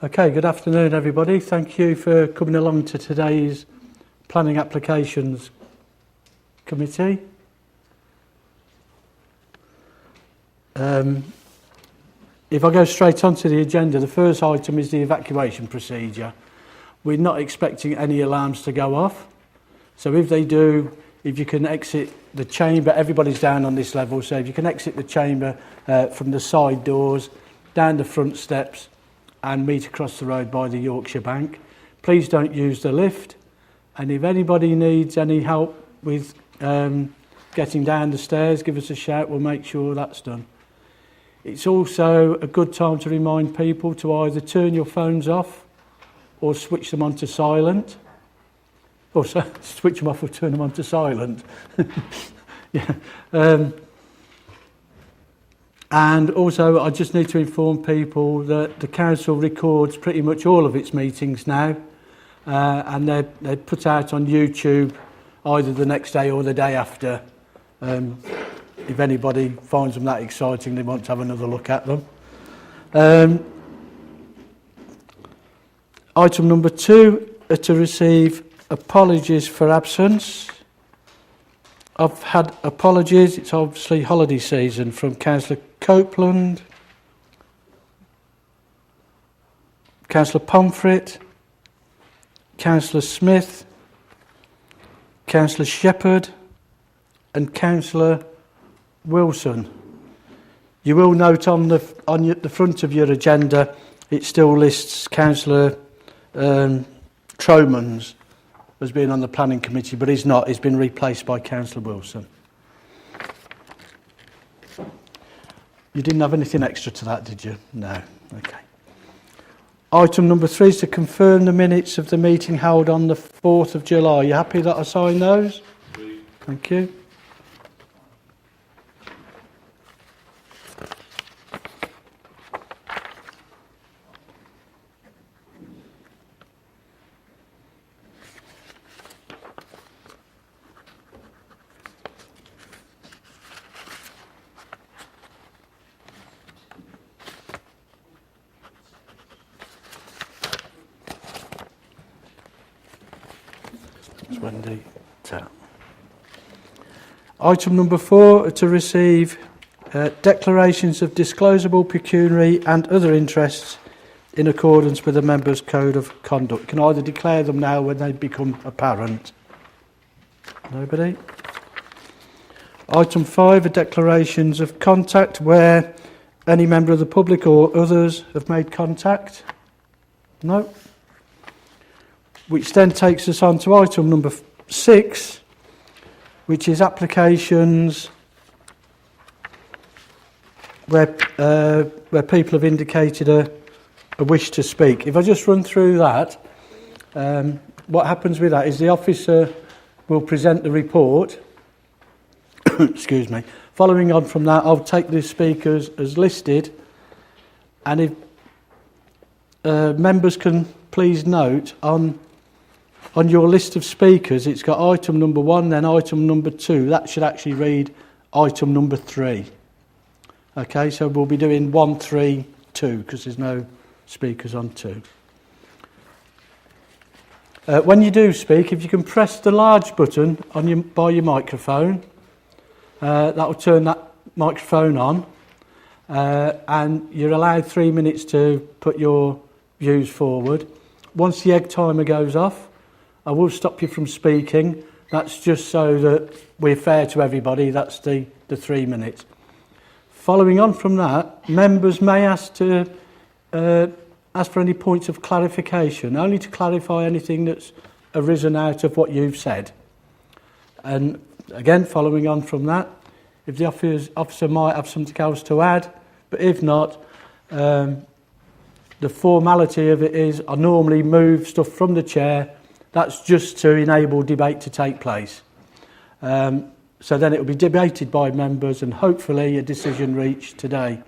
Okay, good afternoon everybody. Thank you for coming along to today's Planning Applications Committee. If I go straight onto the agenda, the first item is the evacuation procedure. We're not expecting any alarms to go off. So if they do, if you can exit the chamber, everybody's down on this level, so if you can exit the chamber from the side doors, down the front steps and meet across the road by the Yorkshire Bank. Please don't use the lift. And if anybody needs any help with getting down the stairs, give us a shout, we'll make sure that's done. It's also a good time to remind people to either turn your phones off or switch them onto silent. Or switch them off or turn them onto silent. Yeah. And also, I just need to inform people that the council records pretty much all of its meetings now, and they're put out on YouTube either the next day or the day after. If anybody finds them that exciting, they want to have another look at them. Item number 2 are to receive apologies for absence. I've had apologies, it's obviously holiday season, from Councillor Copeland, Councillor Pomfret, Councillor Smith, Councillor Shepherd and Councillor Wilson. You will note on the front of your agenda it still lists Councillor Tromans as being on the planning committee, but he's not. He's been replaced by Councillor Wilson. You didn't have anything extra to that, did you? No. Okay. Item number 3 is to confirm the minutes of the meeting held on the 4th of July. Are you happy that I sign those? Thank you. Item number 4 are to receive declarations of disclosable pecuniary and other interests in accordance with the Members' Code of Conduct. You can either declare them now when they become apparent. Nobody? Item 5 are declarations of contact where any member of the public or others have made contact. No. Which then takes us on to item number 6, which is applications where people have indicated a wish to speak. If I just run through that, what happens with that is the officer will present the report. Excuse me. Following on from that, I'll take the speakers as listed, and if members can please note on your list of speakers, it's got item number 1, then item number 2. That should actually read item number 3. Okay, so we'll be doing 1, 3, 2, because there's no speakers on 2. When you do speak, if you can press the large button on by your microphone, that will turn that microphone on, and you're allowed 3 minutes to put your views forward. Once the egg timer goes off, I will stop you from speaking. That's just so that we're fair to everybody. That's the 3 minutes. Following on from that, members may ask for any points of clarification, only to clarify anything that's arisen out of what you've said. And again, following on from that, if the officer might have something else to add, but if not, the formality of it is I normally move stuff from the chair. That's just to enable debate to take place. So then it will be debated by members and hopefully a decision reached today.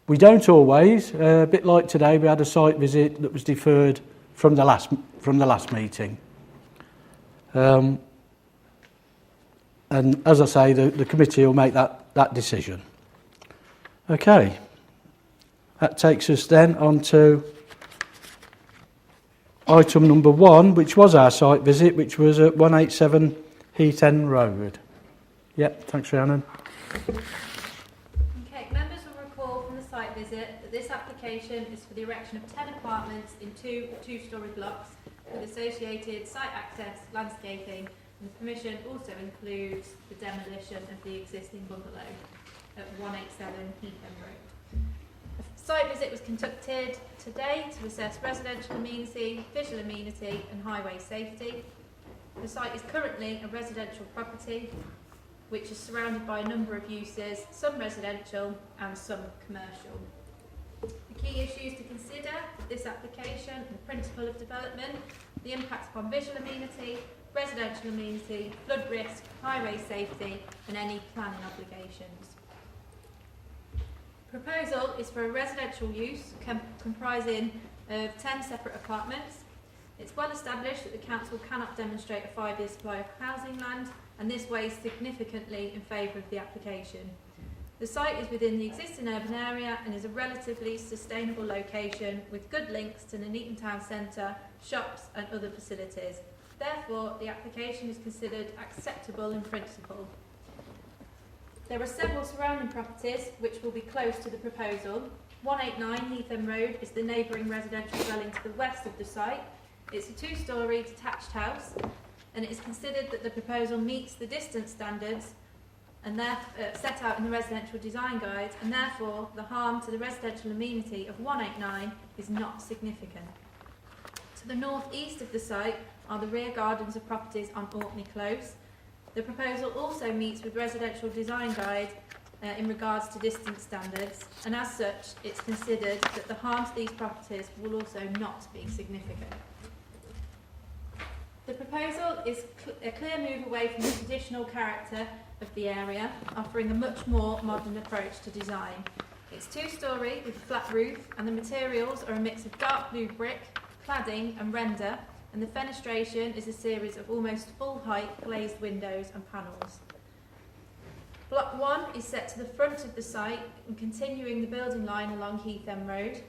We don't always, a bit like today, we had a site visit that was deferred from the last meeting. And as I say, the committee will make that decision. Okay. That takes us then on to item number 1, which was our site visit, which was at 187 Heath End Road. Yep, thanks, Rhiannon. Okay, members will recall from the site visit that this application is for the erection of 10 apartments in two-storey blocks with associated site access, landscaping, and the permission also includes the demolition of the existing bungalow at 187 Heath End Road. A site visit was conducted today to assess residential amenity, visual amenity and highway safety. The site is currently a residential property which is surrounded by a number of uses, some residential and some commercial. The key issues to consider with this application and the principle of development, the impact upon visual amenity, residential amenity, flood risk, highway safety and any planning obligations. Proposal is for a residential use comprising of 10 separate apartments. It's well established that the council cannot demonstrate a 5-year supply of housing land, and this weighs significantly in favour of the application. The site is within the existing urban area and is a relatively sustainable location with good links to the Nuneaton town centre, shops and other facilities. Therefore, the application is considered acceptable in principle. There are several surrounding properties which will be close to the proposal. 189 Heath End Road is the neighbouring residential dwelling to the west of the site. It's a 2-storey detached house, and it is considered that the proposal meets the distance standards and set out in the residential design guide, and therefore the harm to the residential amenity of 189 is not significant. To the north-east of the site are the rear gardens of properties on Orkney Close. The proposal also meets with residential design guide in regards to distance standards, and as such it's considered that the harm to these properties will also not be significant. The proposal is a clear move away from the traditional character of the area, offering a much more modern approach to design. It's 2-storey with a flat roof, and the materials are a mix of dark blue brick, cladding and render, and the fenestration is a series of almost full-height glazed windows and panels. Block 1 is set to the front of the site and continuing the building line along Heath End Road,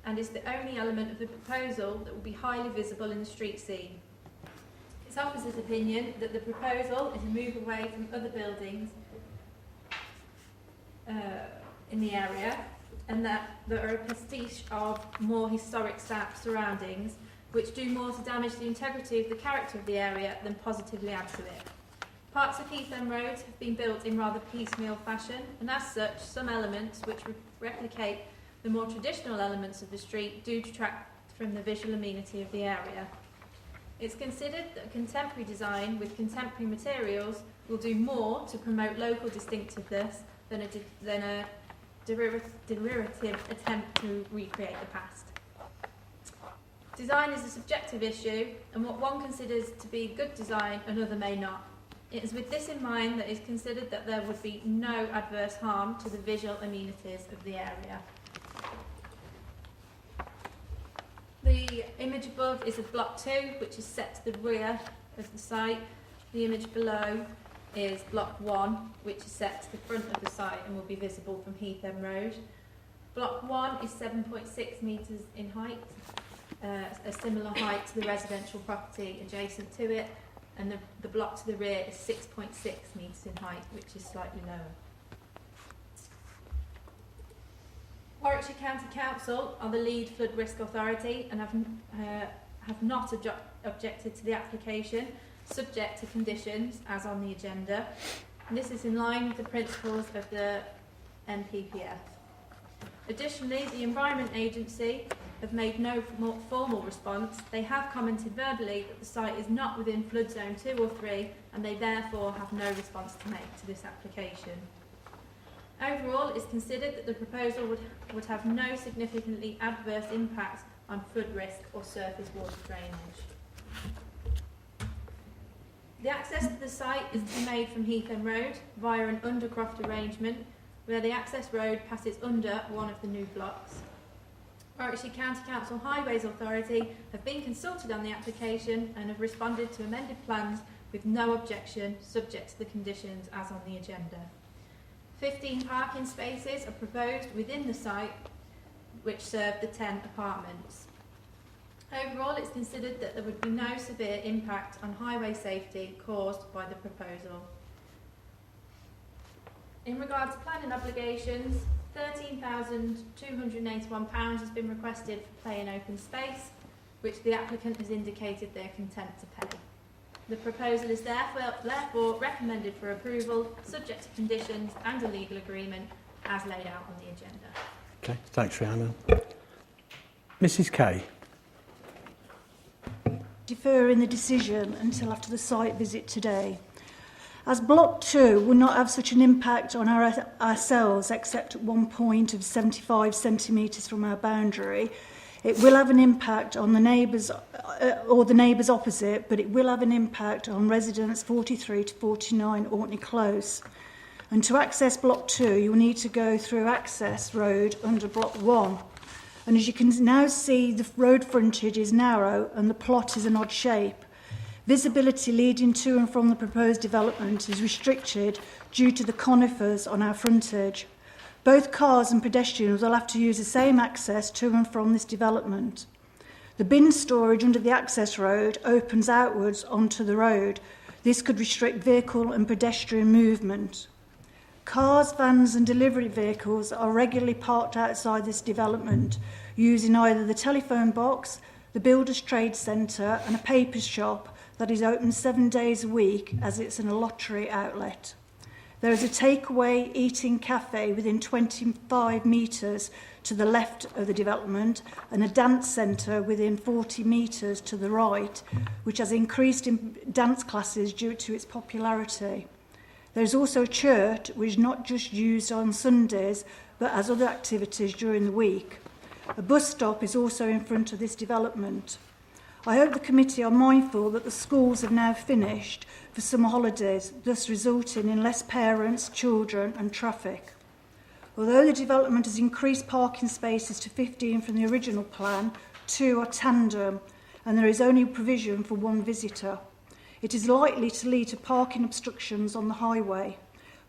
and is the only element of the proposal that will be highly visible in the street scene. It's officer's opinion that the proposal is a move away from other buildings in the area, and that there are a pastiche of more historic surroundings which do more to damage the integrity of the character of the area than positively add to it. Parts of Heath End Road have been built in rather piecemeal fashion, and as such some elements which replicate the more traditional elements of the street do detract from the visual amenity of the area. It's considered that a contemporary design with contemporary materials will do more to promote local distinctiveness than a derivative attempt to recreate the past. Design is a subjective issue, and what one considers to be good design, another may not. It is with this in mind that it is considered that there would be no adverse harm to the visual amenities of the area. The image above is of block 2, which is set to the rear of the site. The image below is block 1, which is set to the front of the site and will be visible from Heath End Road. Block 1 is 7.6 metres in height, a similar height to the residential property adjacent to it, and the block to the rear is 6.6 metres in height, which is slightly lower. Warwickshire County Council are the lead flood risk authority and have not objected to the application, subject to conditions as on the agenda. And this is in line with the principles of the NPPF. Additionally, the Environment Agency have made no more formal response. They have commented verbally that the site is not within flood zone 2 or 3, and they therefore have no response to make to this application. Overall, it's considered that the proposal would have no significantly adverse impact on flood risk or surface water drainage. The access to the site is to be made from Heath End Road via an undercroft arrangement where the access road passes under one of the new blocks. Warwickshire County Council Highways Authority have been consulted on the application and have responded to amended plans with no objection, subject to the conditions as on the agenda. 15 parking spaces are proposed within the site which serve the 10 apartments. Overall, it's considered that there would be no severe impact on highway safety caused by the proposal. In regard to planning obligations, £13,281 has been requested for play and open space, which the applicant has indicated they are content to pay. The proposal is therefore recommended for approval, subject to conditions and a legal agreement as laid out on the agenda. Okay, thanks, Rhiannon. Mrs. Kay. Deferring the decision until after the site visit today. As Block 2 will not have such an impact on ourselves except at one point of 75 centimetres from our boundary, it will have an impact on the neighbours or the neighbours opposite, but it will have an impact on residents 43 to 49 Orkney Close. And to access Block 2, you'll need to go through access road under Block 1. And as you can now see, the road frontage is narrow and the plot is an odd shape. Visibility leading to and from the proposed development is restricted due to the conifers on our frontage. Both cars and pedestrians will have to use the same access to and from this development. The bin storage under the access road opens outwards onto the road. This could restrict vehicle and pedestrian movement. Cars, vans and delivery vehicles are regularly parked outside this development, using either the telephone box, the Builders Trade Centre and a paper shop that is open 7 days a week as it's a lottery outlet. There is a takeaway eating cafe within 25 metres to the left of the development and a dance centre within 40 metres to the right, which has increased in dance classes due to its popularity. There is also a church which is not just used on Sundays but has other activities during the week. A bus stop is also in front of this development. I hope the committee are mindful that the schools have now finished for summer holidays, thus resulting in less parents, children and traffic. Although the development has increased parking spaces to 15 from the original plan, 2 are tandem and there is only provision for 1 visitor. It is likely to lead to parking obstructions on the highway,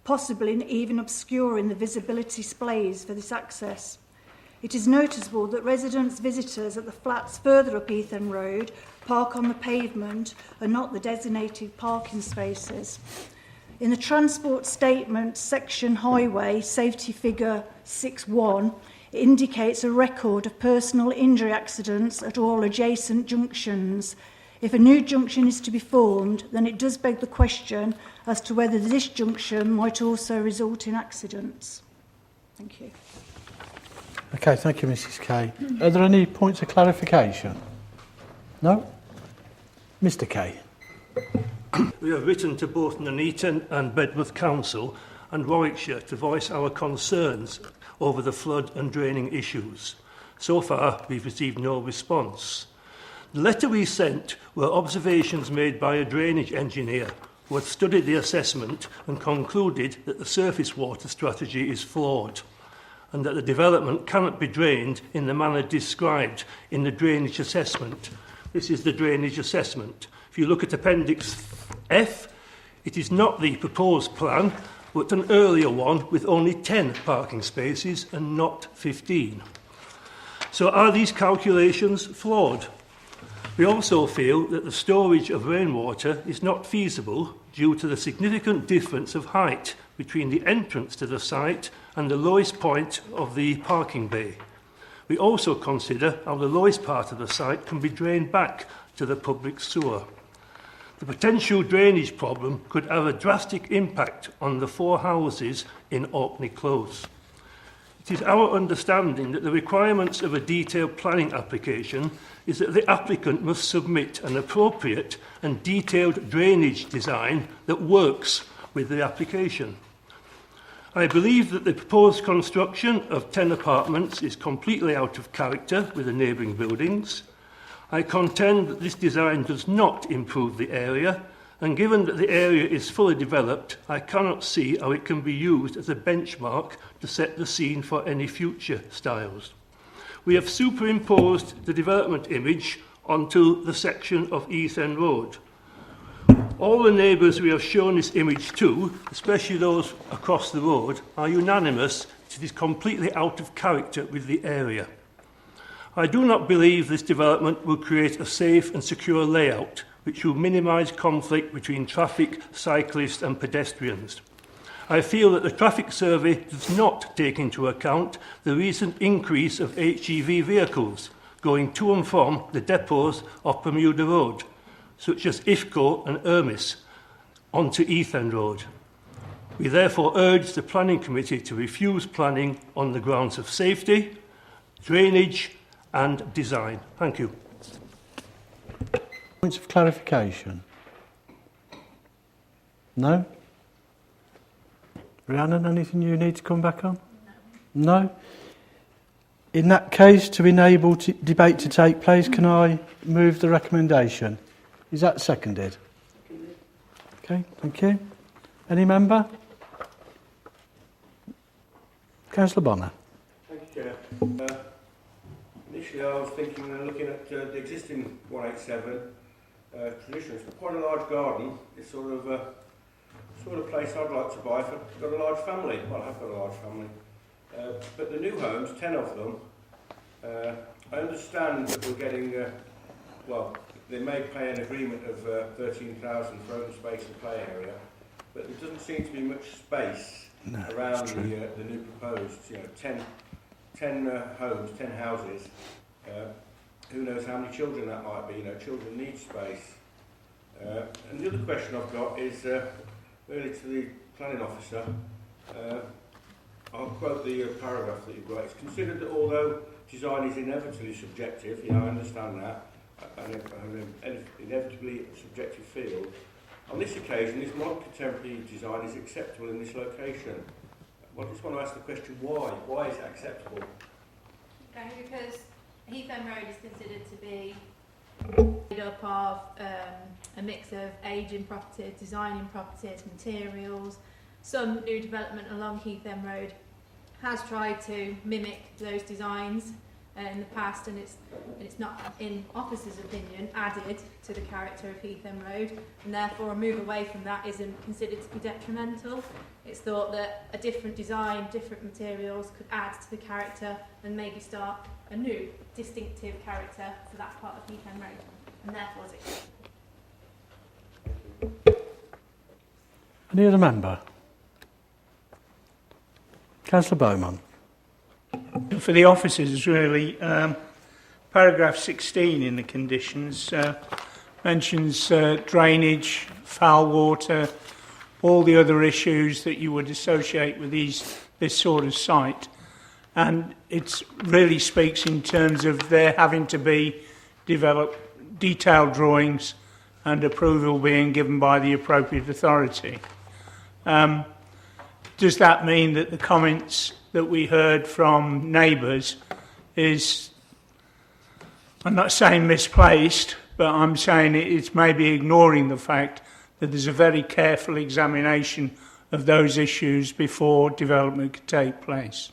possibly even obscuring the visibility displays for this access. It is noticeable that residents, visitors at the flats further up Ethan Road park on the pavement and not the designated parking spaces. In the transport statement section highway safety figure 6.1, it indicates a record of personal injury accidents at all adjacent junctions. If a new junction is to be formed, then it does beg the question as to whether this junction might also result in accidents. Thank you. Okay, thank you, Mrs. Kay. Are there any points of clarification? No? Mr. Kay. We have written to both Nuneaton and Bedworth Council and Warwickshire to voice our concerns over the flood and draining issues. So far, we've received no response. The letter we sent were observations made by a drainage engineer who had studied the assessment and concluded that the surface water strategy is flawed and that the development cannot be drained in the manner described in the drainage assessment. This is the drainage assessment. If you look at Appendix F, it is not the proposed plan, but an earlier one with only 10 parking spaces and not 15. So are these calculations flawed? We also feel that the storage of rainwater is not feasible due to the significant difference of height between the entrance to the site and the lowest point of the parking bay. We also consider how the lowest part of the site can be drained back to the public sewer. The potential drainage problem could have a drastic impact on the 4 houses in Orkney Close. It is our understanding that the requirements of a detailed planning application is that the applicant must submit an appropriate and detailed drainage design that works with the application. I believe that the proposed construction of 10 apartments is completely out of character with the neighbouring buildings. I contend that this design does not improve the area, and given that the area is fully developed, I cannot see how it can be used as a benchmark to set the scene for any future styles. We have superimposed the development image onto the section of East End Road. All the neighbours we have shown this image to, especially those across the road, are unanimous that it is completely out of character with the area. I do not believe this development will create a safe and secure layout which will minimise conflict between traffic, cyclists and pedestrians. I feel that the traffic survey does not take into account the recent increase of HGV vehicles going to and from the depots off Bermuda Road, such as Ifco and Ermis, onto East End Road. We therefore urge the Planning Committee to refuse planning on the grounds of safety, drainage and design. Thank you. Points of clarification? No? Rhiannon, anything you need to come back on? No? In that case, to enable debate to take place, can I move the recommendation? Is that seconded? Okay, thank you. Any member? Councillor Bonner. Thank you, Chair. Initially, I was thinking and looking at the existing 187 tradition. It's quite a large garden. It's sort of place I'd like to buy if I've got a large family. Well, I've got a large family. But the new homes, 10 of them, I understand that we're getting, they may pay an agreement of 13,000 for open space and play area, but there doesn't seem to be much space around the new proposed, 10 homes, 10 houses. Who knows how many children that might be? Children need space. And the other question I've got is really to the planning officer. I'll quote the paragraph that you've got. It's considered that although design is inevitably subjective, I understand that, and inevitably a subjective field, on this occasion, this modern contemporary design is acceptable in this location. Well, I just want to ask the question, why? Why is it acceptable? Okay, because Heath End Road is considered to be made up of a mix of ageing properties, designing properties, materials. Some new development along Heath End Road has tried to mimic those designs in the past, and it's not, in officers' opinion, added to the character of Heath End Road, and therefore a move away from that isn't considered to be detrimental. It's thought that a different design, different materials could add to the character and maybe start a new distinctive character for that part of Heath End Road, and therefore it's acceptable. Any other member? Councillor Bowman. For the officers, really, paragraph 16 in the conditions mentions drainage, foul water, all the other issues that you would associate with this sort of site. And it really speaks in terms of there having to be developed detailed drawings and approval being given by the appropriate authority. Does that mean that the comments that we heard from neighbours is, I'm not saying misplaced, but I'm saying it's maybe ignoring the fact that there's a very careful examination of those issues before development could take place?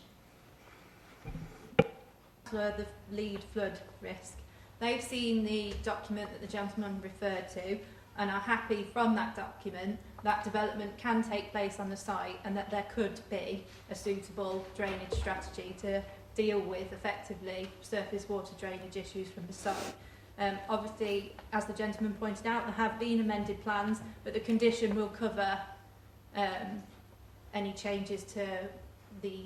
For the lead flood risk, they've seen the document that the gentleman referred to and are happy from that document that development can take place on the site and that there could be a suitable drainage strategy to deal with effectively surface water drainage issues from the site. Obviously, as the gentleman pointed out, there have been amended plans, but the condition will cover any changes to the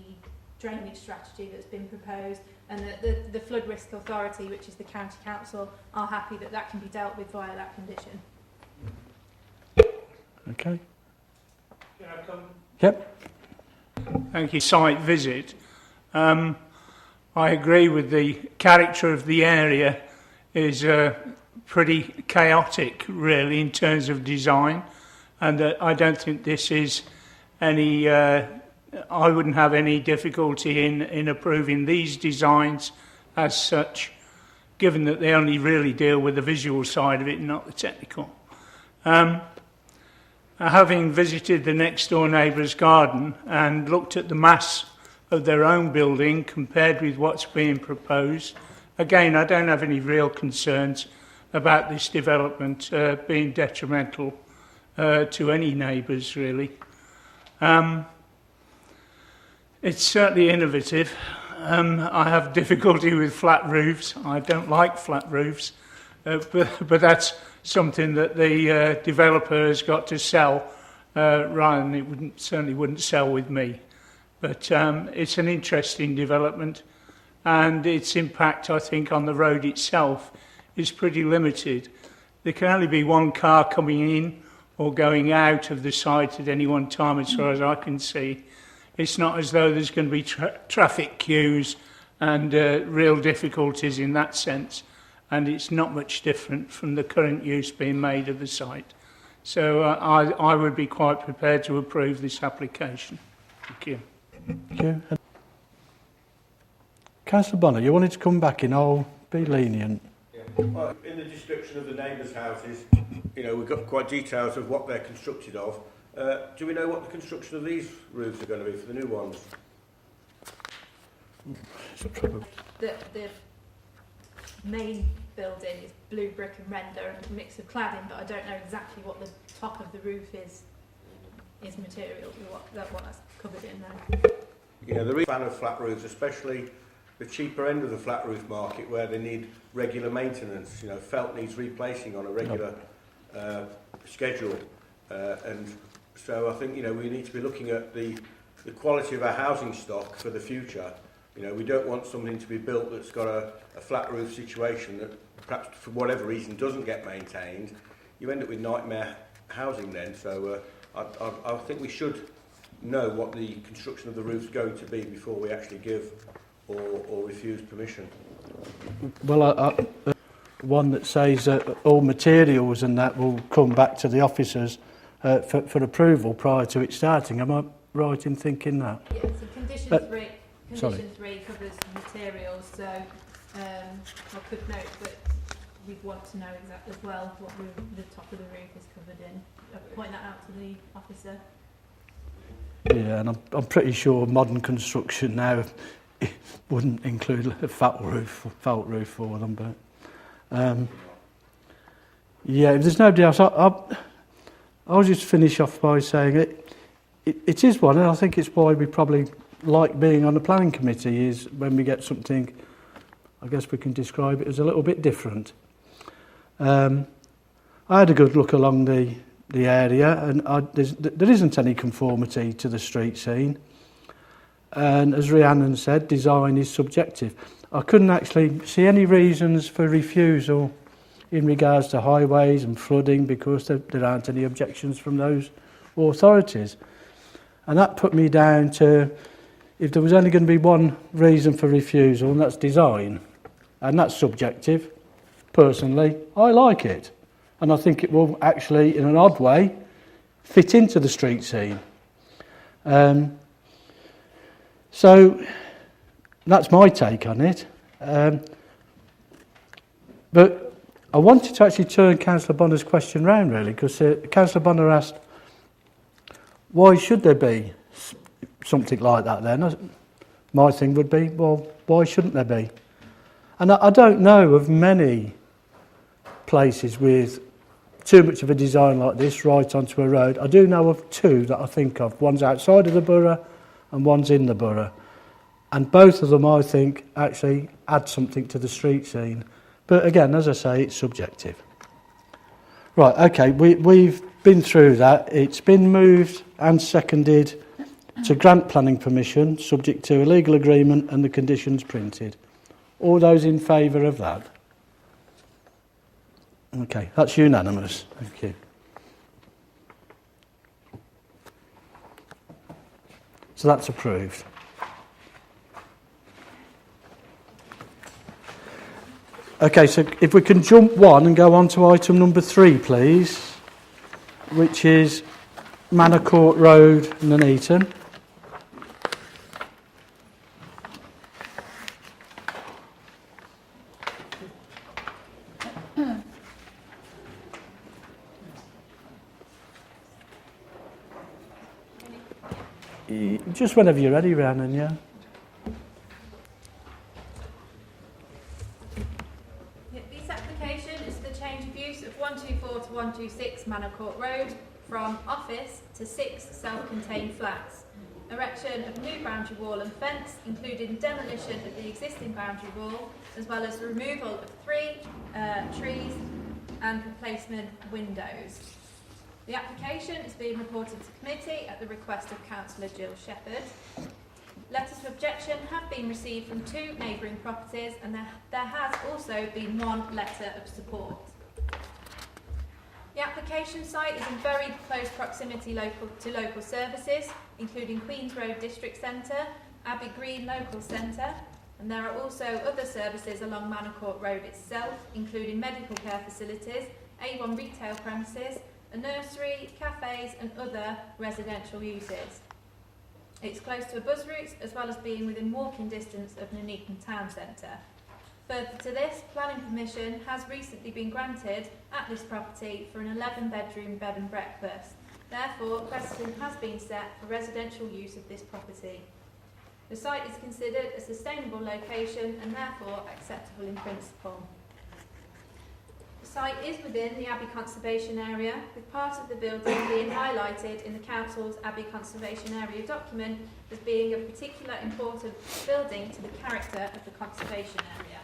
drainage strategy that's been proposed, and that the Flood Risk Authority, which is the County Council, are happy that that can be dealt with via that condition. Okay. Can I come? Yep. Thank you. Site visit. I agree with the character of the area is pretty chaotic, really, in terms of design, and I don't think this is any. I wouldn't have any difficulty in approving these designs as such, given that they only really deal with the visual side of it, not the technical. Having visited the next door neighbour's garden and looked at the mass of their own building compared with what's being proposed, again, I don't have any real concerns about this development being detrimental to any neighbours, really. It's certainly innovative. I have difficulty with flat roofs. I don't like flat roofs, but that's something that the developer has got to sell, rather than it certainly wouldn't sell with me. But it's an interesting development, and its impact, I think, on the road itself is pretty limited. There can only be one car coming in or going out of the site at any one time, as far as I can see. It's not as though there's going to be traffic queues and real difficulties in that sense, and it's not much different from the current use being made of the site. So I would be quite prepared to approve this application. Thank you. Thank you. Councillor Bonner, you wanted to come back in, I'll be lenient. Yeah. Well, in the description of the neighbours' houses, you know, we've got quite details of what they're constructed of. Do we know what the construction of these roofs are going to be for the new ones? The main building is blue brick and render and a mix of cladding, but I don't know exactly what the top of the roof is material, that's covered in there. Yeah, there is a fan of flat roofs, especially the cheaper end of the flat roof market where they need regular maintenance. You know, felt needs replacing on a regular schedule, and so I think, you know, we need to be looking at the quality of our housing stock for the future. You know, we don't want something to be built that's got a flat roof situation that perhaps for whatever reason doesn't get maintained. You end up with nightmare housing then. So I think we should know what the construction of the roof is going to be before we actually give or refuse permission. Well, one that says all materials and that will come back to the officers for approval prior to it starting. Am I right in thinking that? Yeah, so condition three covers materials, so I could note that we'd want to know exactly as well what the top of the roof is covered in. I'll point that out to the officer. Yeah, and I'm pretty sure modern construction now wouldn't include a felt roof for them, but yeah, if there's nobody else, I'll just finish off by saying it is one, and I think it's why we probably like being on the planning committee, is when we get something, I guess we can describe it as a little bit different. I had a good look along the area, and there isn't any conformity to the street scene. And as Rhiannon said, design is subjective. I couldn't actually see any reasons for refusal in regards to highways and flooding because there aren't any objections from those authorities. And that put me down to, if there was only going to be one reason for refusal, and that's design, and that's subjective, personally, I like it. And I think it will actually, in an odd way, fit into the street scene. So that's my take on it. But I wanted to actually turn Councillor Bonner's question round, really, because Councillor Bonner asked, why should there be something like that then? My thing would be, well, why shouldn't there be? And I don't know of many places with too much of a design like this right onto a road. I do know of two that I think of. One's outside of the borough and one's in the borough. And both of them, I think, actually add something to the street scene. But again, as I say, it's subjective. Right, okay, we've been through that. It's been moved and seconded to grant planning permission, subject to a legal agreement and the conditions printed. All those in favour of that? Okay, that's unanimous. Thank you. So that's approved. Okay, so if we can jump one and go on to item number 3, please, which is Manor Court Road, Nuneaton. Just whenever you're ready, Rhiannon, yeah. This application is the change of use of 124 to 126 Manor Court Road from office to 6 self-contained flats. erection of new boundary wall and fence, including demolition of the existing boundary wall, as well as removal of 3 trees and replacement windows. The application is being reported to committee at the request of Councillor Jill Shepherd. Letters of objection have been received from 2 neighbouring properties, and there has also been 1 letter of support. The application site is in very close proximity to local services, including Queen's Road District Centre, Abbey Green Local Centre, and there are also other services along Manor Court Road itself, including medical care facilities, A1 retail premises, a nursery, cafes and other residential uses. It's close to a bus route, as well as being within walking distance of Nuneaton Town Centre. Further to this, planning permission has recently been granted at this property for an 11-bedroom bed and breakfast. Therefore, precedent has been set for residential use of this property. The site is considered a sustainable location and therefore acceptable in principle. The site is within the Abbey Conservation Area, with part of the building being highlighted in the Council's Abbey Conservation Area document as being of particular important building to the character of the conservation area.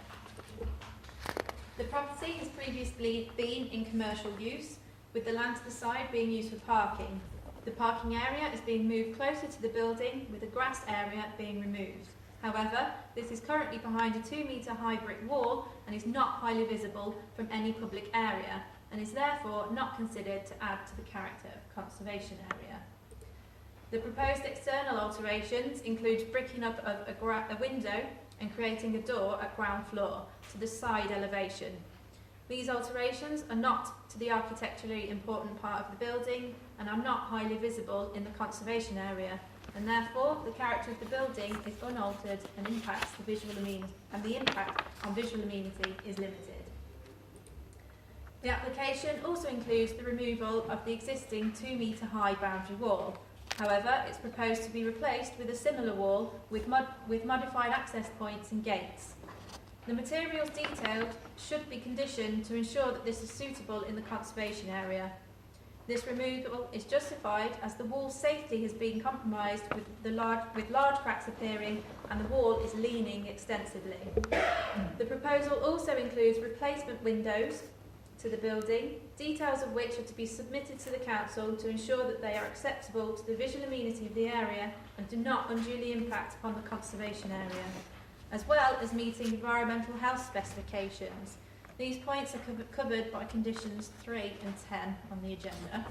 The property has previously been in commercial use, with the land to the side being used for parking. The parking area is being moved closer to the building, with the grass area being removed. However, this is currently behind a 2-metre high brick wall and is not highly visible from any public area, and is therefore not considered to add to the character of the conservation area. The proposed external alterations include bricking up of a window and creating a door at ground floor to the side elevation. These alterations are not to the architecturally important part of the building and are not highly visible in the conservation area, and therefore the character of the building is unaltered and impacts the visual amenity, and the impact on visual amenity is limited. The application also includes the removal of the existing 2-metre high boundary wall. However, it's proposed to be replaced with a similar wall with modified access points and gates. The materials detailed should be conditioned to ensure that this is suitable in the conservation area. This removal is justified as the wall's safety has been compromised with large cracks appearing and the wall is leaning extensively. The proposal also includes replacement windows to the building, details of which are to be submitted to the council to ensure that they are acceptable to the visual amenity of the area and do not unduly impact upon the conservation area, as well as meeting environmental health specifications. These points are covered by conditions 3 and 10 on the agenda.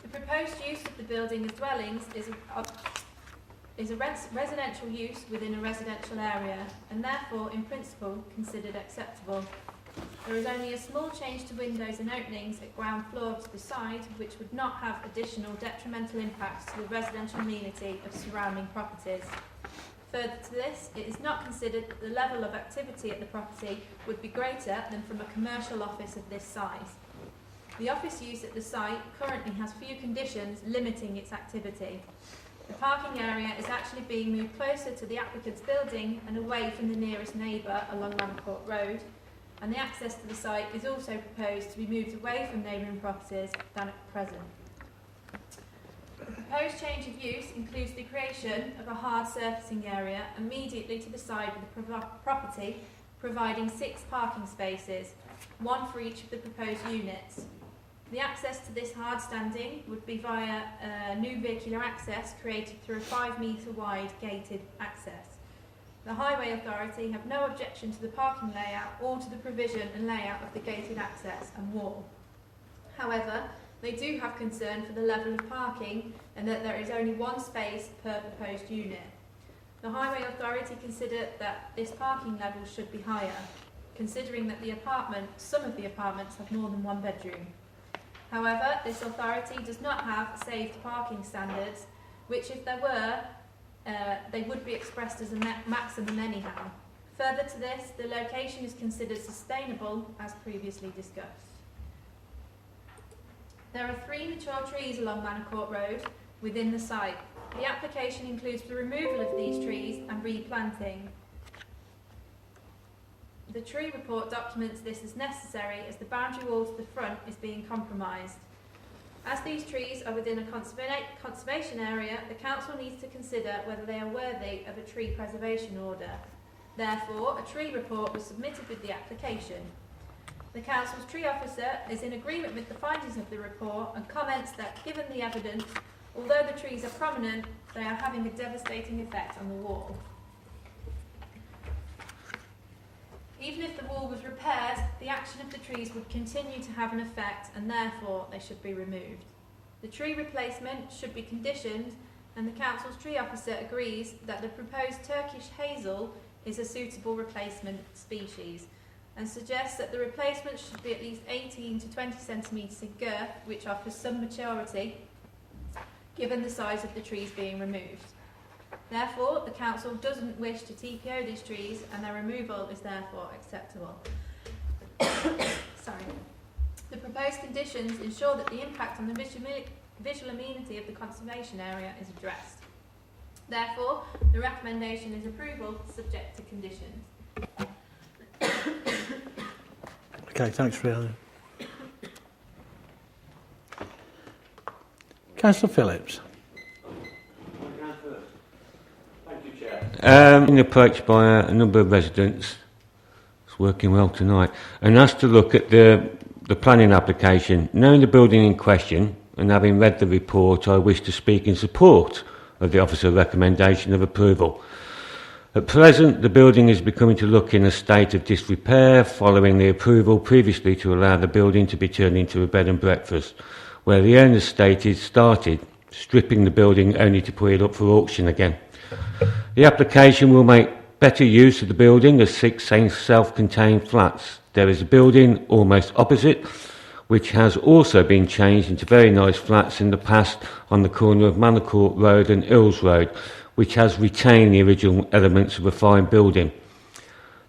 The proposed use of the building as dwellings is a residential use within a residential area and therefore in principle considered acceptable. There is only a small change to windows and openings at ground floor to the side, which would not have additional detrimental impacts to the residential amenity of surrounding properties. Further to this, it is not considered that the level of activity at the property would be greater than from a commercial office of this size. The office use at the site currently has few conditions limiting its activity. The parking area is actually being moved closer to the applicant's building and away from the nearest neighbour along Manor Court Road, and the access to the site is also proposed to be moved away from neighbouring properties than at present. The proposed change of use includes the creation of a hard surfacing area immediately to the side of the property, providing 6 parking spaces, 1 for each of the proposed units. The access to this hard standing would be via new vehicular access created through a 5-metre wide gated access. The Highway Authority have no objection to the parking layout or to the provision and layout of the gated access and wall. However, they do have concern for the level of parking and that there is only 1 space per proposed unit. The Highway Authority consider that this parking level should be higher, considering that some of the apartments have more than 1 bedroom. However, this authority does not have saved parking standards, which if there were, they would be expressed as a maximum anyhow. Further to this, the location is considered sustainable as previously discussed. There are 3 mature trees along Manor Court Road within the site. The application includes the removal of these trees and replanting. The tree report documents this as necessary as the boundary wall to the front is being compromised. As these trees are within a conservation area, the council needs to consider whether they are worthy of a tree preservation order. Therefore, a tree report was submitted with the application. The council's tree officer is in agreement with the findings of the report and comments that, given the evidence, although the trees are prominent, they are having a devastating effect on the wall. Even if the wall was repaired, the action of the trees would continue to have an effect and therefore they should be removed. The tree replacement should be conditioned, and the council's tree officer agrees that the proposed Turkish hazel is a suitable replacement species and suggests that the replacement should be at least 18 to 20 centimetres in girth, which offers some maturity given the size of the trees being removed. Therefore, the council doesn't wish to TPO these trees and their removal is therefore acceptable. Sorry. The proposed conditions ensure that the impact on the visual amenity of the conservation area is addressed. Therefore, the recommendation is approval subject to conditions. Okay, thanks, Rihanna. Councillor Phillips. Been approached by a number of residents. It's working well tonight. And asked to look at the planning application. Knowing the building in question and having read the report, I wish to speak in support of the officer's recommendation of approval. At present, the building is becoming to look in a state of disrepair following the approval previously to allow the building to be turned into a bed and breakfast, where the owner started stripping the building only to put it up for auction again. The application will make better use of the building as 6 self-contained flats. There is a building almost opposite, which has also been changed into very nice flats in the past on the corner of Manor Court Road and Ills Road, which has retained the original elements of a fine building.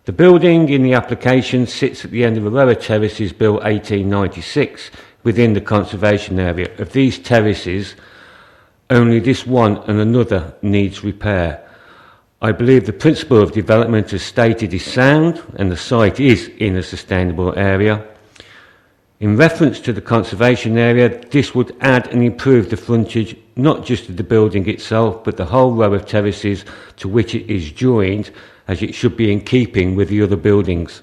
The building in the application sits at the end of a row of terraces built 1896 within the conservation area. Of these terraces, only this one and another needs repair. I believe the principle of development as stated is sound and the site is in a sustainable area. In reference to the conservation area, this would add and improve the frontage not just of the building itself but the whole row of terraces to which it is joined, as it should be in keeping with the other buildings.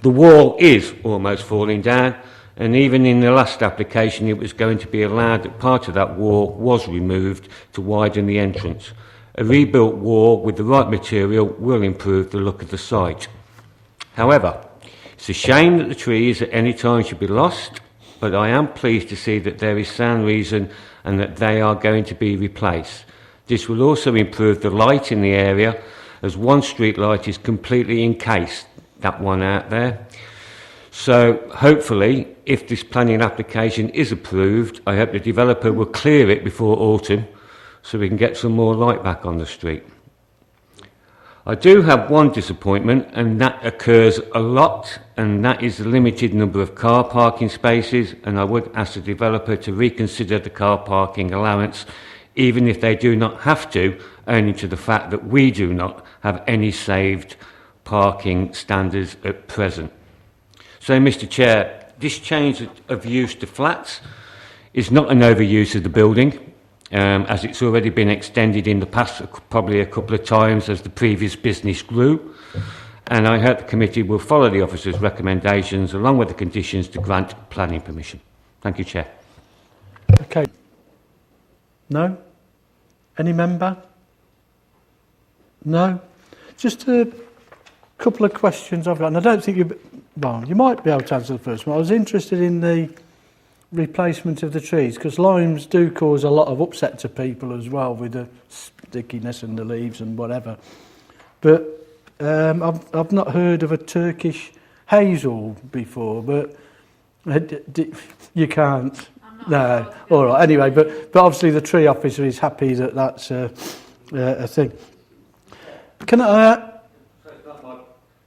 The wall is almost falling down, and even in the last application it was going to be allowed that part of that wall was removed to widen the entrance. A rebuilt wall with the right material will improve the look of the site. However, it's a shame that the trees at any time should be lost, but I am pleased to see that there is sound reason and that they are going to be replaced. This will also improve the light in the area, as one street light is completely encased, that one out there. So hopefully, if this planning application is approved, I hope the developer will clear it before autumn so we can get some more light back on the street. I do have one disappointment, and that occurs a lot, and that is the limited number of car parking spaces, and I would ask the developer to reconsider the car parking allowance, even if they do not have to, only to the fact that we do not have any saved parking standards at present. So, Mr. Chair, this change of use to flats is not an overuse of the building, as it's already been extended in the past probably a couple of times as the previous business grew, and I hope the committee will follow the officer's recommendations along with the conditions to grant planning permission. Thank you, Chair. Okay. No? Any member? No? Just a couple of questions I've got, and I don't think you might be able to answer the first one. I was interested in the replacement of the trees, because limes do cause a lot of upset to people as well with the stickiness and the leaves and whatever. But I've not heard of a Turkish hazel before, but you can't. No, all right. Anyway, but obviously the tree officer is happy that that's a thing. Can I?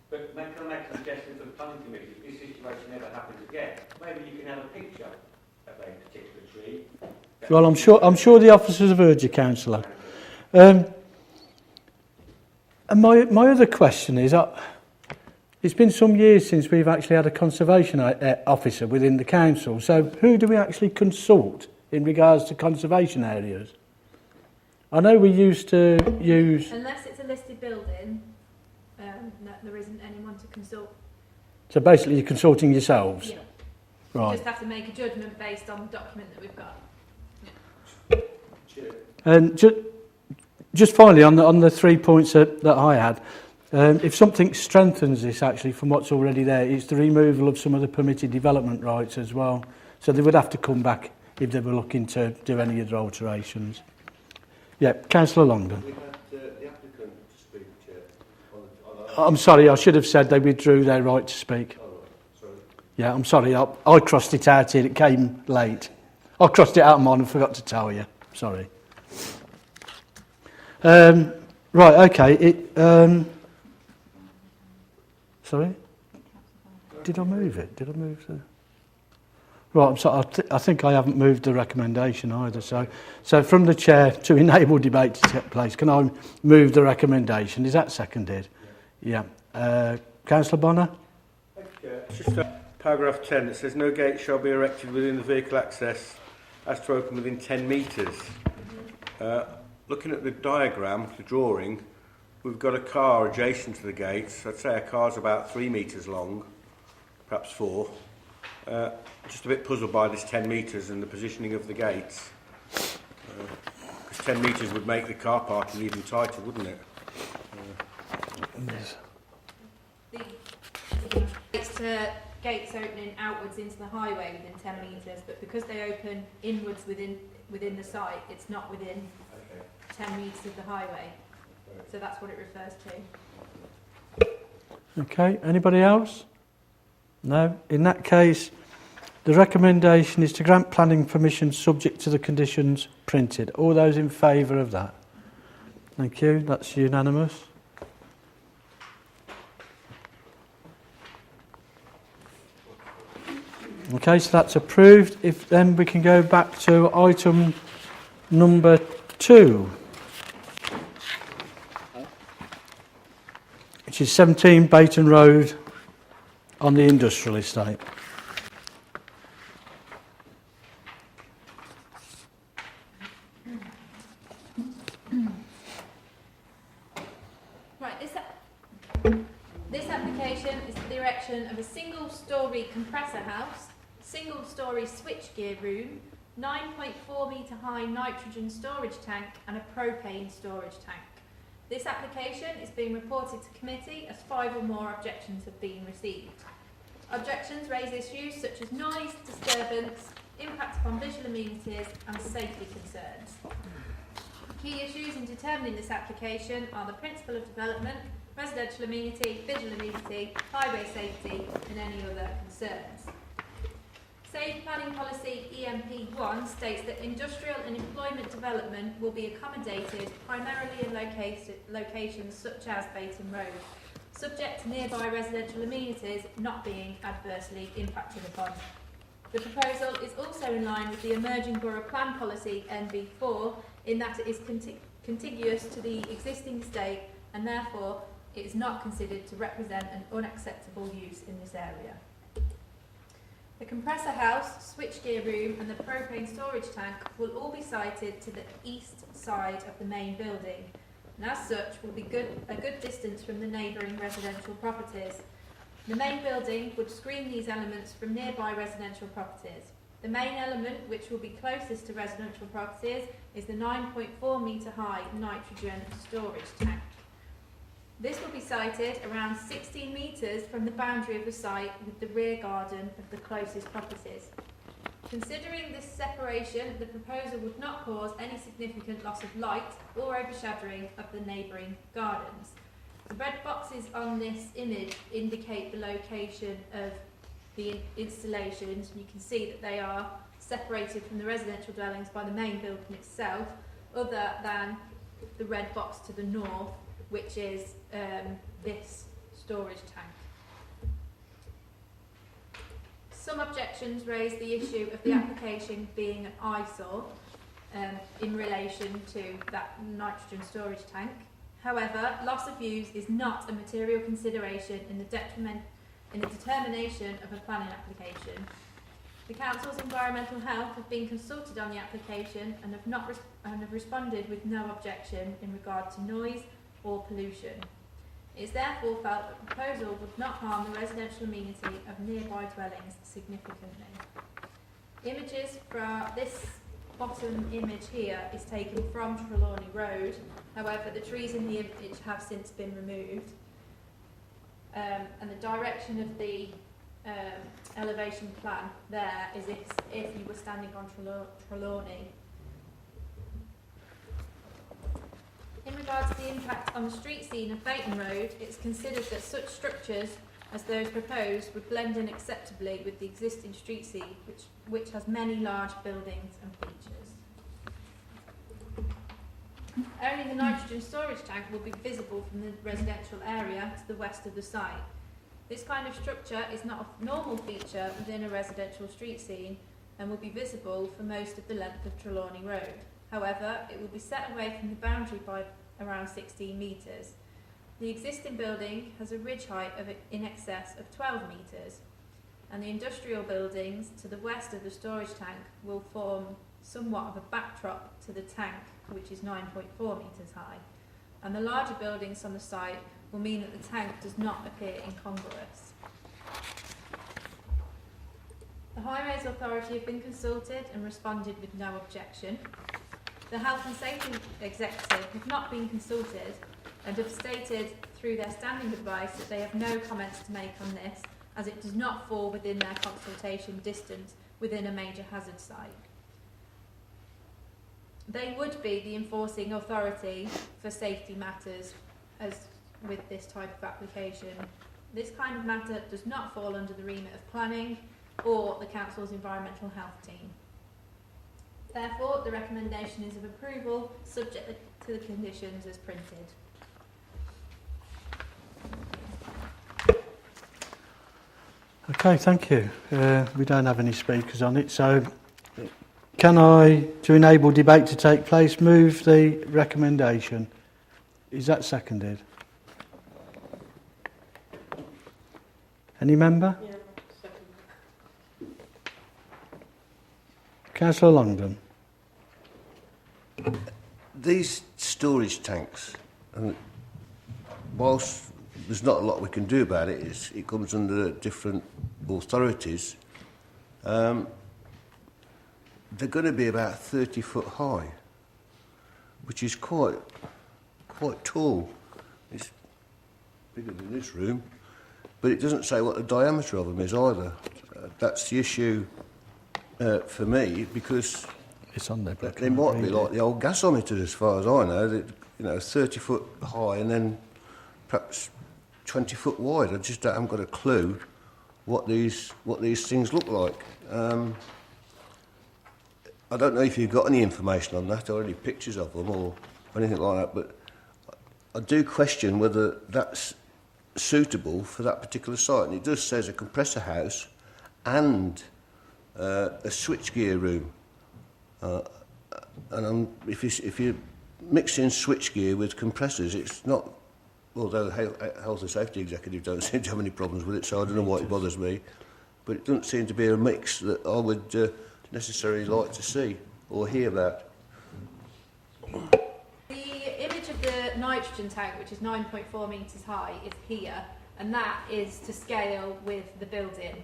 But can I make a suggestion for the planning committee? If this situation ever happens again, maybe you can have a picture of a particular tree. Well, I'm sure the officers have heard you, councillor. And my other question is, It's been some years since we've actually had a conservation officer within the council. So who do we actually consult in regards to conservation areas? I know we used to use... Unless it's a listed building, no, there isn't anyone to consult. So basically you're consulting yourselves? Yeah. Right. You just have to make a judgment based on the document that we've got. And just finally, on the 3 points that I had, if something strengthens this actually from what's already there, it's the removal of some of the permitted development rights as well. So they would have to come back if they were looking to do any other alterations. Yeah, Councillor Longdon. We had the applicant to speak, Chair. I'm sorry, I should have said they withdrew their right to speak. Oh, right. Sorry. Yeah, I'm sorry, I crossed it out here, it came late. I crossed it out of mine and forgot to tell you. Sorry. Right, okay. Sorry? Did I move it? Did I move the... Right, I'm sorry, I think I haven't moved the recommendation either. So from the chair to enable debate to take place, can I move the recommendation? Is that seconded? Yeah. Councillor Bonner? Thank you, Chair. It's just paragraph 10 that says no gate shall be erected within the vehicle access as to open within 10 metres. Looking at the diagram, the drawing, we've got a car adjacent to the gates. I'd say a car's about 3 metres long, perhaps 4. Just a bit puzzled by this 10 metres and the positioning of the gates. Because 10 metres would make the car parking even tighter, wouldn't it? It's gates opening outwards into the highway within 10 metres, but because they open inwards within the site, it's not within 10 metres of the highway. So that's what it refers to. Okay, anybody else? No? In that case, the recommendation is to grant planning permission subject to the conditions printed. All those in favour of that? Thank you, that's unanimous. Okay, so that's approved. If then we can go back to item number 2, which is 17 Bayton Road on the industrial estate. Right, this application is for the erection of a single-storey compressor house, single-storey switchgear room, 9.4 metre high nitrogen storage tank and a propane storage tank. This application is being reported to committee as 5 or more objections have been received. Objections raise issues such as noise, disturbance, impact upon visual amenities and safety concerns. Key issues in determining this application are the principle of development, residential amenity, visual amenity, highway safety and any other concerns. Safe Planning Policy EMP1 states that industrial and employment development will be accommodated primarily in locations such as Bayton Road, subject to nearby residential amenities not being adversely impacted upon. The proposal is also in line with the emerging Borough Plan Policy NB4 in that it is contiguous to the existing estate and therefore it is not considered to represent an unacceptable use in this area. The compressor house, switchgear room and the propane storage tank will all be sited to the east side of the main building and as such will be a good distance from the neighbouring residential properties. The main building would screen these elements from nearby residential properties. The main element which will be closest to residential properties is the 9.4 metre high nitrogen storage tank. This will be sited around 16 metres from the boundary of the site with the rear garden of the closest properties. Considering this separation, the proposal would not cause any significant loss of light or overshadowing of the neighbouring gardens. The red boxes on this image indicate the location of the installations. You can see that they are separated from the residential dwellings by the main building itself, other than the red box to the north, which is this storage tank. Some objections raise the issue of the application being an eyesore in relation to that nitrogen storage tank. However, loss of views is not a material consideration in the determination of a planning application. The Council's Environmental Health have been consulted on the application and have responded with no objection in regard to noise or pollution. It is therefore felt that the proposal would not harm the residential amenity of nearby dwellings significantly. Images from this bottom image here is taken from Trelawney Road. However, the trees in the image have since been removed. And the direction of the elevation plan there is if you were standing on Trelawney. In regards to the impact on the street scene of Baton Road, it's considered that such structures as those proposed would blend in acceptably with the existing street scene, which has many large buildings and features. Only the nitrogen storage tank will be visible from the residential area to the west of the site. This kind of structure is not a normal feature within a residential street scene and will be visible for most of the length of Trelawney Road. However, it will be set away from the boundary by around 16 metres. The existing building has a ridge height of in excess of 12 metres, and the industrial buildings to the west of the storage tank will form somewhat of a backdrop to the tank, which is 9.4 metres high. And the larger buildings on the site will mean that the tank does not appear incongruous. The Highways Authority have been consulted and responded with no objection. The Health and Safety Executive have not been consulted and have stated through their standing advice that they have no comments to make on this, as it does not fall within their consultation distance within a major hazard site. They would be the enforcing authority for safety matters as with this type of application. This kind of matter does not fall under the remit of planning or the Council's Environmental Health team. Therefore, the recommendation is of approval, subject to the conditions as printed. Okay, thank you. We don't have any speakers on it, so can I, to enable debate to take place, move the recommendation? Is that seconded? Any member? Yeah, second. Councillor Longdon. These storage tanks, and whilst there's not a lot we can do about it, it comes under different authorities. They're going to be about 30 foot high, which is quite tall. It's bigger than this room, but it doesn't say what the diameter of them is either. That's the issue for me, because It's on there, but they might be like the old gasometers, as far as I know. That 30 foot high and then perhaps 20 foot wide. I just haven't got a clue what these things look like. I don't know if you've got any information on that or any pictures of them or anything like that, but I do question whether that's suitable for that particular site. And it does say a compressor house and a switchgear room. And if you're mixing switchgear with compressors, it's not, although the Health and Safety Executive don't seem to have any problems with it, so I don't know why it bothers me, but it doesn't seem to be a mix that I would necessarily like to see or hear about. The image of the nitrogen tank, which is 9.4 metres high, is here, and that is to scale with the building.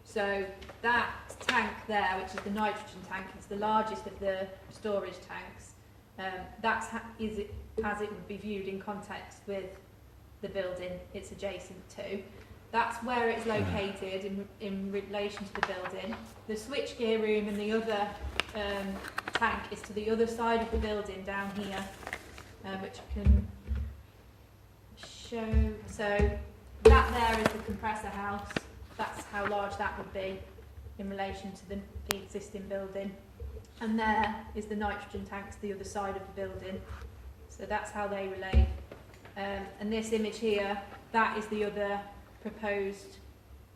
So that tank there, which is the nitrogen tank, is the largest of the storage tanks. That's as it would be viewed in context with the building it's adjacent to. That's where it's located in relation to the building. The switchgear room and the other tank is to the other side of the building down here, which I can show. So that there is the compressor house. That's how large that would be in relation to the existing building. And there is the nitrogen tank to the other side of the building. So that's how they relate. And this image here, that is the other proposed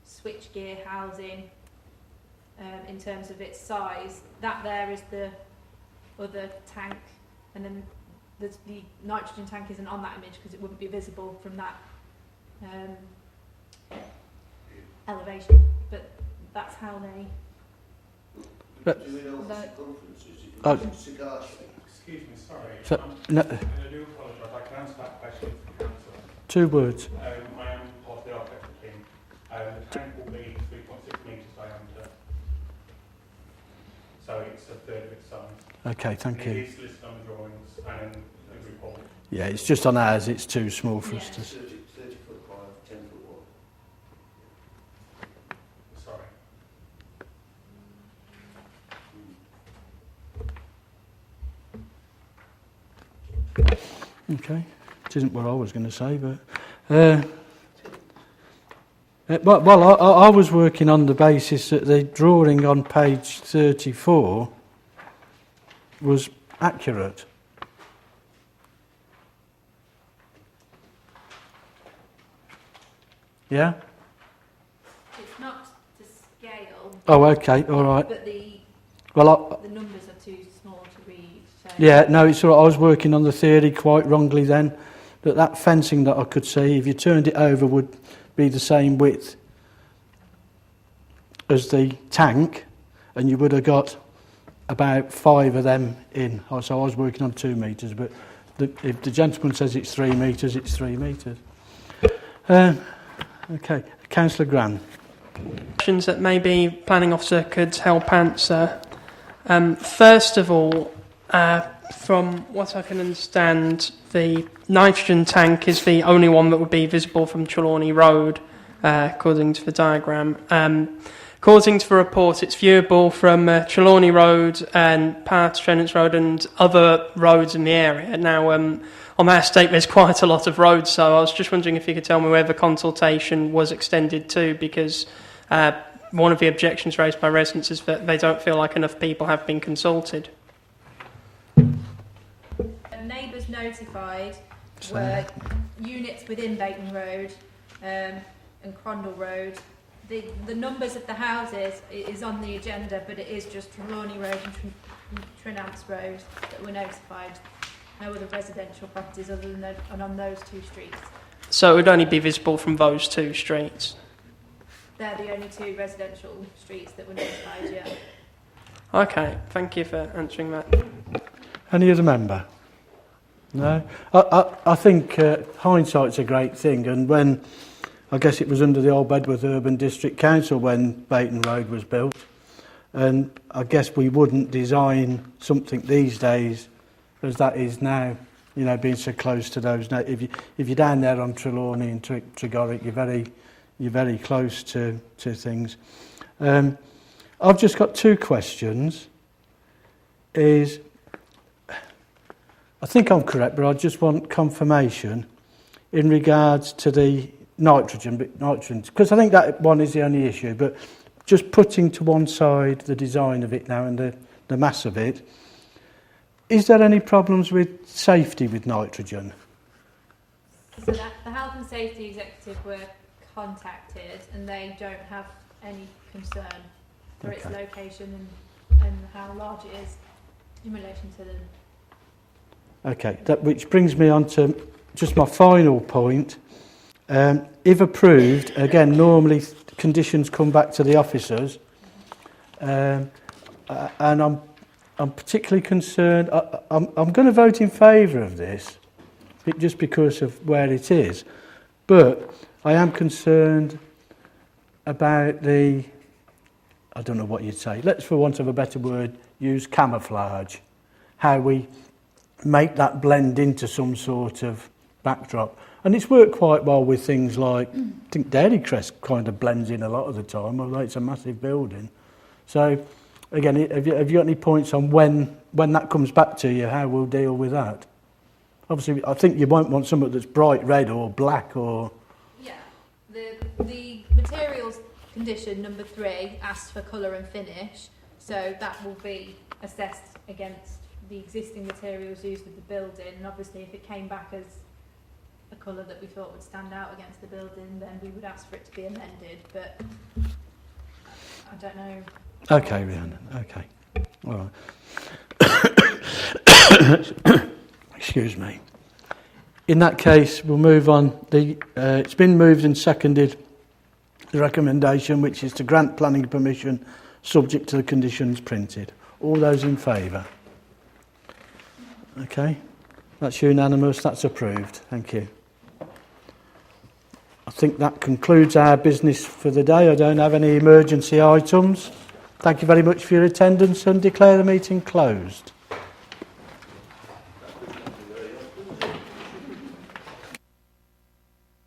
switchgear housing in terms of its size. That there is the other tank, and then the nitrogen tank isn't on that image because it wouldn't be visible from that elevation. But that's how they... But- Do you know the- circumferences? Oh. Cigar shape. Excuse me, sorry. So, no, And I do apologise, I can answer that question for the council. 2 words. I am part of the architecture team. The tank will be 3.6 metres diameter. So it's a third of its size. Okay, thank It you. is listed on the drawings and the report. Yeah, it's just on ours, it's too small for us to... 30 foot by 10 foot wide. Sorry. Okay, it isn't what I was going to say, but... I was working on the basis that the drawing on page 34 was accurate. Yeah? It's not to scale, Oh, okay, all right. but the Well, numbers are too small to read. So yeah, no, it's all right. I was working on the theory quite wrongly then, that fencing that I could see, if you turned it over, would be the same width as the tank, and you would have got about 5 of them in. So I was working on 2 metres, but if the gentleman says it's 3 metres, it's 3 metres. Okay, Councillor Grant. Questions that maybe planning officer could help answer. First of all, from what I can understand, the nitrogen tank is the only one that would be visible from Trelawney Road, according to the diagram. According to the report, it's viewable from Trelawney Road and part of Trennance Road and other roads in the area. Now, on our estate, there's quite a lot of roads, so I was just wondering if you could tell me where the consultation was extended to, because one of the objections raised by residents is that they don't feel like enough people have been consulted. neighbours notified were units within Baton Road and Crondall Road. The numbers of the houses is on the agenda, but it is just Trelawney Road and Trinance Road that were notified. No other residential properties other than on those 2 streets. So it would only be visible from those 2 streets? They're the only 2 residential streets that were notified, yeah. Okay, thank you for answering that. Any other member? No? I think hindsight's a great thing, and when, I guess it was under the old Bedworth Urban District Council when Baton Road was built, and I guess we wouldn't design something these days as that is now, you know, being so close to those. Now, if you're down there on Trelawney and Tregorik, you're very close to things. I've just got 2 questions. I think I'm correct, but I just want confirmation in regards to the nitrogen, because I think that one is the only issue, but just putting to one side the design of it now and the mass of it, is there any problems with safety with nitrogen? So that the Health and Safety Executive were contacted and they don't have any concern for its location and how large it is in relation to them. Okay, which brings me on to just my final point. If approved, again, normally conditions come back to the officers, and I'm particularly concerned. I'm going to vote in favour of this, just because of where it is, but I am concerned about the, I don't know what you'd say, let's, for want of a better word, use camouflage, how we make that blend into some sort of backdrop. And it's worked quite well with things like, I think Dairy Crest kind of blends in a lot of the time, although it's a massive building. So, again, have you got any points on when that comes back to you, how we'll deal with that? Obviously, I think you won't want something that's bright red or black or... Yeah, the materials condition number 3 asks for colour and finish, so that will be assessed against the existing materials used with the building, and obviously if it came back as a colour that we thought would stand out against the building, then we would ask for it to be amended, but I don't know. Okay, Rhiannon, okay. All right. Excuse me. In that case, we'll move on. It's been moved and seconded, the recommendation, which is to grant planning permission subject to the conditions printed. All those in favour? Okay, that's unanimous, that's approved. Thank you. I think that concludes our business for the day. I don't have any emergency items. Thank you very much for your attendance and declare the meeting closed.